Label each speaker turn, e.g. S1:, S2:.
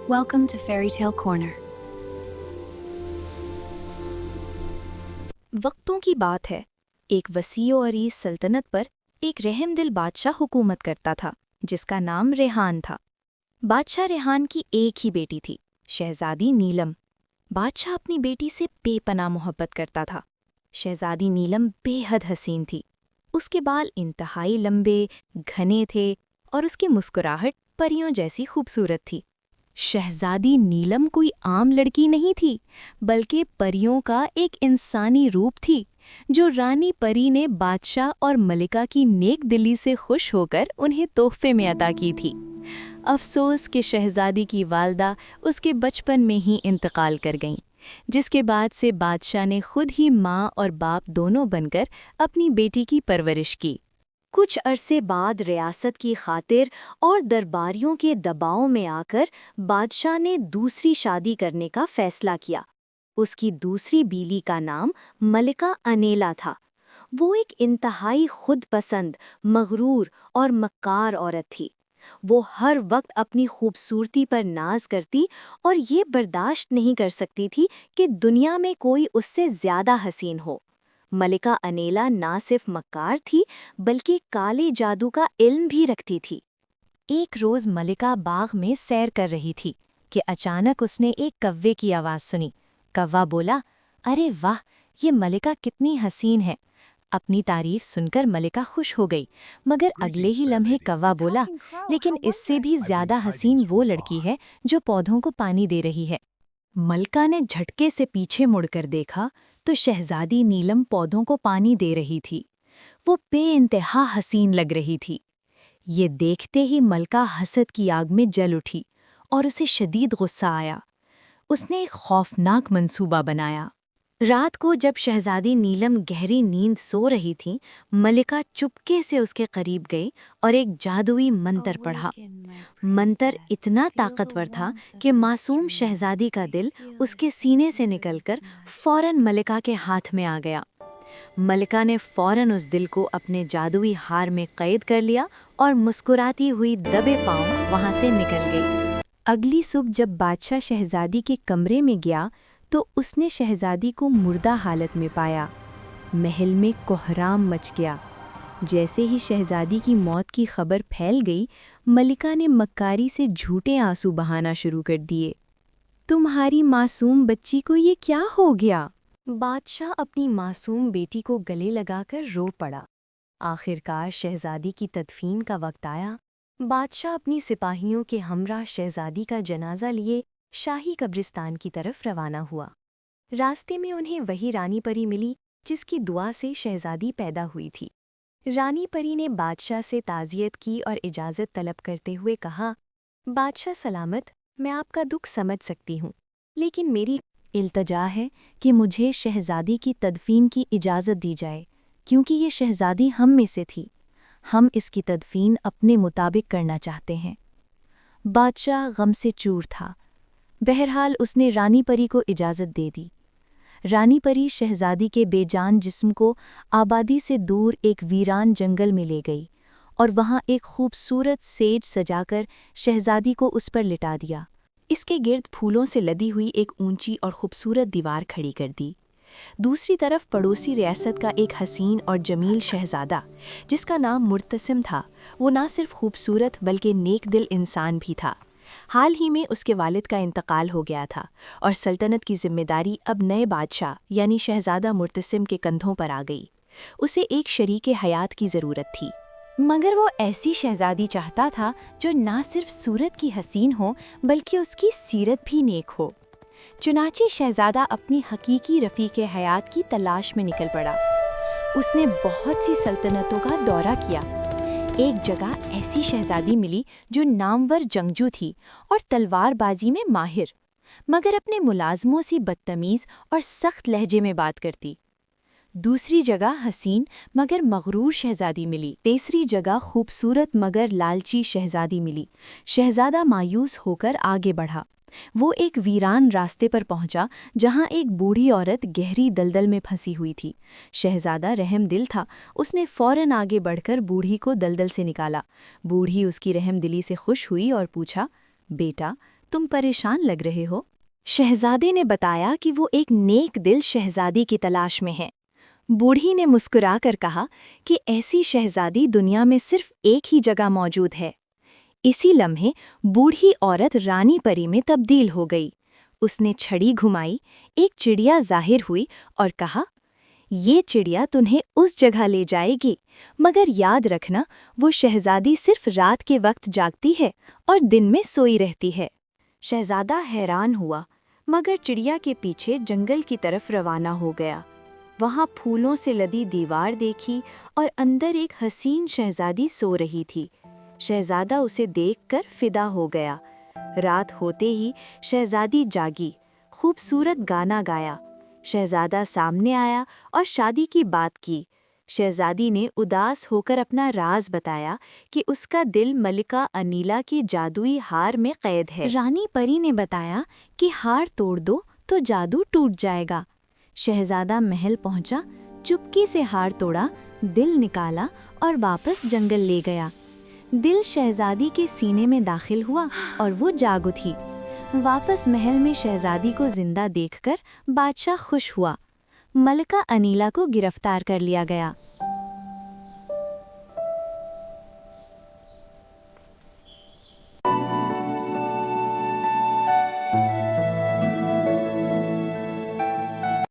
S1: Welcome to Fairy Tale Corner.
S2: वक्तों की बात है, एक वसीओ अरीस सल्तनत पर एक रहमदिल बादशाह हुकूमत करता था, जिसका नाम रेहान था। बादशाह रेहान की एक ही बेटी थी, शहजादी नीलम। बादशाह अपनी बेटी से बेपनाह मोहब्बत करता था। शहजादी नीलम बेहद हसीन थी। उसके बाल इंतहाई लंबे, घने थे और उसकी मुस्कुराहट परियों जैसी खूबसूरत थी। शहजादी नीलम कोई आम लड़की नहीं थी, बल्कि परियों का एक इंसानी रूप थी, जो रानी परी ने बादशाह और मलिका की नेक दिली से खुश होकर उन्हें तोहफे में अता की थी। अफसोस कि शहजादी की वालदा उसके बचपन में ही इंतकाल कर गईं, जिसके बाद से बादशाह ने खुद ही माँ और बाप दोनों बनकर अपनी बेटी की परवरिश की। कुछ अरसे बाद रियासत की खातिर और दरबारियों के दबाव में आकर बादशाह ने दूसरी शादी करने का फैसला किया। उसकी दूसरी बीवी का नाम मलिका अनेला था। वो एक इंतहाई खुद पसंद, मगरूर और मक्कार औरत थी। वो हर वक्त अपनी खूबसूरती पर नाज करती और ये बर्दाश्त नहीं कर सकती थी कि दुनिया में कोई उससे ज़्यादा हसीन हो। मलिका अनेला ना सिर्फ मक्कार थी, बल्कि काले जादू का इल्म भी रखती थी। एक रोज़ मलिका बाग में सैर कर रही थी कि अचानक उसने एक कव्वे की आवाज़ सुनी। कव्वा बोला, अरे वाह, ये मलिका कितनी हसीन है। अपनी तारीफ सुनकर मलिका खुश हो गई, मगर अगले ही लम्हे कव्वा बोला, लेकिन इससे भी ज़्यादा हसीन वो लड़की है जो पौधों को पानी दे रही है। मलिका ने झटके से पीछे मुड़कर देखा तो शहजादी नीलम पौधों को पानी दे रही थी। वो बेइंतहा हसीन लग रही थी। ये देखते ही मलिका हसद की आग में जल उठी और उसे शदीद गुस्सा आया। उसने एक खौफनाक मंसूबा बनाया। रात को जब शहजादी नीलम गहरी नींद सो रही थी, मलिका चुपके से उसके करीब गई और एक जादुई मंत्र पढ़ा। मंत्र इतना ताकतवर था कि मासूम शहजादी का दिल उसके सीने से निकलकर फौरन मलिका के हाथ में आ गया। मलिका ने फौरन उस दिल को अपने जादुई हार में कैद कर लिया और मुस्कुराती हुई दबे पांव वहां से निकल गई। अगली सुबह जब बादशाह शहजादी के कमरे में गया तो उसने शहजादी को मुर्दा हालत में पाया। महल में कोहराम मच गया। जैसे ही शहजादी की मौत की खबर फैल गई, मलिका ने मक्कारी से झूठे आंसू बहाना शुरू कर दिए। तुम्हारी मासूम बच्ची को ये क्या हो गया? बादशाह अपनी मासूम बेटी को गले लगाकर रो पड़ा। आखिरकार शहजादी की तदफीन का वक्त आया। बादशाह अपनी सिपाहियों के हमरा शहजादी का जनाजा लिए शाही कब्रिस्तान की तरफ रवाना हुआ। रास्ते में उन्हें वही रानी परी मिली जिसकी दुआ से शहजादी पैदा हुई थी। रानी परी ने बादशाह से ताज़ियत की और इजाज़त तलब करते हुए कहा, बादशाह सलामत, मैं आपका दुख समझ सकती हूँ, लेकिन मेरी इल्तजा है कि मुझे शहजादी की तदफीन की इजाज़त दी जाए, क्योंकि ये शहजादी हम में से थी। हम इसकी तदफीन अपने मुताबिक करना चाहते हैं। बादशाह गम से चूर था। बहरहाल उसने रानी परी को इजाज़त दे दी। रानी परी शहजादी के बेजान जिस्म को आबादी से दूर एक वीरान जंगल में ले गई और वहाँ एक खूबसूरत सेज सजाकर शहजादी को उस पर लिटा दिया। इसके गिर्द फूलों से लदी हुई एक ऊंची और खूबसूरत दीवार खड़ी कर दी। दूसरी तरफ पड़ोसी रियासत का एक हसीन और जमील शहजादा, जिसका नाम मुर्तसिम था, वो ना सिर्फ खूबसूरत बल्कि नेक दिल इंसान भी था। हाल ही में उसके वालिद का इंतकाल हो गया था और सल्तनत की जिम्मेदारी अब नए बादशाह यानी शहजादा मुर्तसिम के कंधों पर आ गई। उसे एक शरीके हयात की ज़रूरत थी, मगर वो ऐसी शहजादी चाहता था जो ना सिर्फ सूरत की हसीन हो बल्कि उसकी सीरत भी नेक हो। चुनाचे शहजादा अपनी हकीकी रफ़ीक़े हयात की तलाश में निकल पड़ा। उसने बहुत सी सल्तनतों का दौरा किया। एक जगह ऐसी शहजादी मिली जो नामवर जंगजू थी और तलवारबाजी में माहिर, मगर अपने मुलाजमों से बदतमीज़ और सख्त लहजे में बात करती। दूसरी जगह हसीन मगर मगरूर शहजादी मिली। तीसरी जगह खूबसूरत मगर लालची शहजादी मिली। शहजादा मायूस होकर आगे बढ़ा। वो एक वीरान रास्ते पर पहुंचा जहां एक बूढ़ी औरत गहरी दलदल में फंसी हुई थी। शहजादा रहमदिल था। उसने फौरन आगे बढ़कर बूढ़ी को दलदल से निकाला। बूढ़ी उसकी रहमदिली से खुश हुई और पूछा, बेटा, تم پریشان لگ رہے ہو؟ شہزادے نے بتایا کہ وہ ایک نیک دل شہزادی کی تلاش میں ہے۔ بوڑھی نے مسکرا کر کہا کہ ایسی شہزادی دنیا میں صرف ایک ہی جگہ موجود ہے۔ اسی لمحے بوڑھی عورت رانی پری میں تبدیل ہو گئی۔ اس نے چھڑی گھمائی، ایک چڑیا ظاہر ہوئی اور کہا، یہ چڑیا تمہیں اس جگہ لے جائے گی، مگر یاد رکھنا وہ شہزادی صرف رات کے وقت جاگتی ہے اور دن میں سوئی رہتی ہے۔ شہزادہ حیران ہوا، مگر چڑیا کے پیچھے جنگل کی طرف روانہ ہو گیا۔ وہاں پھولوں سے لدی دیوار دیکھی اور اندر ایک حسین شہزادی سو رہی تھی۔ شہزادہ اسے دیکھ کر فدا ہو گیا۔ رات ہوتے ہی شہزادی جاگی، خوبصورت گانا گایا۔ شہزادہ سامنے آیا اور شادی کی بات کی۔ شہزادی نے اداس ہو کر اپنا راز بتایا کہ اس کا دل ملکہ انیلا کی جادوئی ہار میں قید ہے۔ رانی پری نے بتایا کہ ہار توڑ دو تو جادو ٹوٹ جائے گا۔ شہزادہ محل پہنچا، چپکے سے ہار توڑا، دل نکالا اور واپس جنگل لے گیا۔ دل شہزادی کے سینے میں داخل ہوا اور وہ جاگ اٹھی۔ واپس محل میں شہزادی کو زندہ دیکھ کر بادشاہ خوش ہوا۔ ملکہ انیلا کو گرفتار کر لیا گیا۔